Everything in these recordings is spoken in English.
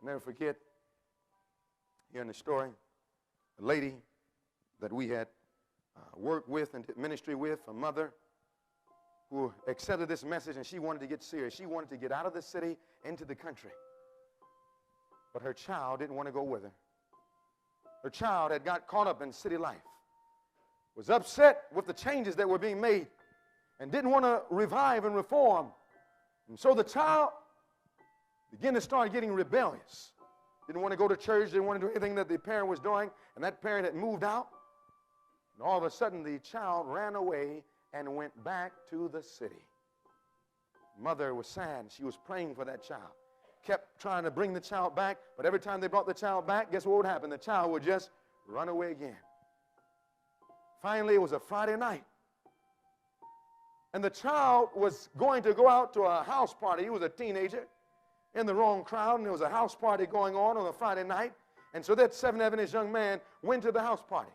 Never forget, hearing the story, the lady that we had worked with and did ministry with, a mother who accepted this message, and she wanted to get serious. She wanted to get out of the city into the country. But her child didn't want to go with her. Her child had got caught up in city life, was upset with the changes that were being made, and didn't want to revive and reform. And so the child began to start getting rebellious. Didn't want to go to church, didn't want to do anything that the parent was doing, and that parent had moved out. And all of a sudden, the child ran away and went back to the city. Mother was sad. She was praying for that child. Kept trying to bring the child back, but every time they brought the child back, guess what would happen? The child would just run away again. Finally, it was a Friday night. And the child was going to go out to a house party. He was a teenager in the wrong crowd, and there was a house party going on a Friday night. And so that 7th Adventist young man went to the house party.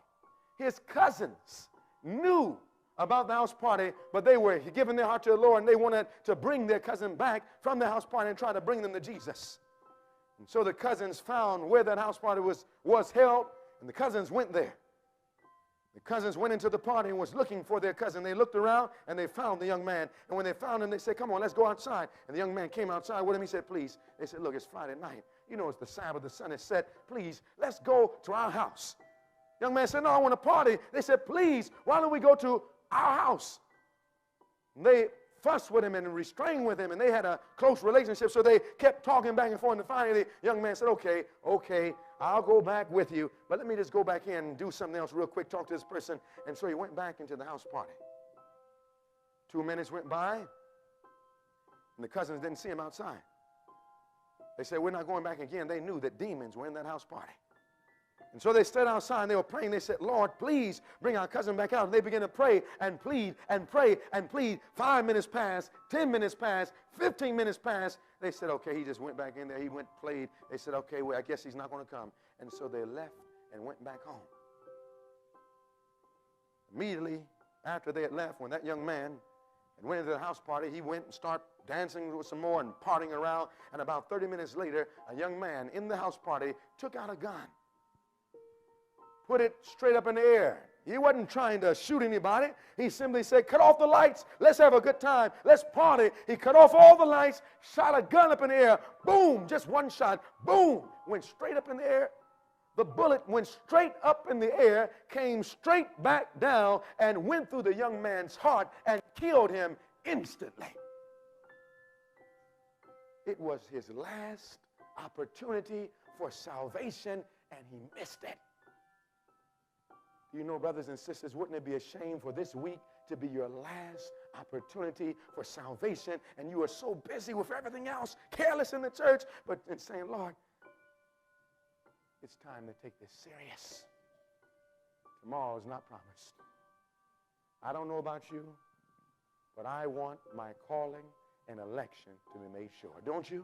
His cousins knew about the house party, but they were giving their heart to the Lord, and they wanted to bring their cousin back from the house party and try to bring them to Jesus. And so the cousins found where that house party was held, and the cousins went there. The cousins went into the party and was looking for their cousin. They looked around, and they found the young man. And when they found him, they said, come on, let's go outside. And the young man came outside with him. He said, please. They said, look, it's Friday night. You know it's the Sabbath. The sun is set. Please, let's go to our house. The young man said, no, I want to party. They said, please, why don't we go to our house? And they fussed with him and restrained with him, and they had a close relationship, so they kept talking back and forth. And finally, the young man said, okay, I'll go back with you, but let me just go back in and do something else real quick, talk to this person. And so he went back into the house party. 2 minutes went by, and the cousins didn't see him outside. They said, we're not going back again. They knew that demons were in that house party. And so they stood outside, and they were praying. They said, Lord, please bring our cousin back out. And they began to pray and plead and pray and plead. 5 minutes passed, 10 minutes passed, 15 minutes passed. They said, okay, he just went back in there. He went, played. They said, okay, well, I guess he's not going to come. And so they left and went back home. Immediately after they had left, when that young man had went into the house party, he went and started dancing with some more and partying around. And about 30 minutes later, a young man in the house party took out a gun, put it straight up in the air. He wasn't trying to shoot anybody. He simply said, cut off the lights. Let's have a good time. Let's party. He cut off all the lights, shot a gun up in the air. Boom, just one shot. Boom, went straight up in the air. The bullet went straight up in the air, came straight back down, and went through the young man's heart and killed him instantly. It was his last opportunity for salvation, and he missed it. You know, brothers and sisters, wouldn't it be a shame for this week to be your last opportunity for salvation, and you are so busy with everything else, careless in the church, but in saying, Lord, it's time to take this serious. Tomorrow is not promised. I don't know about you, but I want my calling and election to be made sure. Don't you?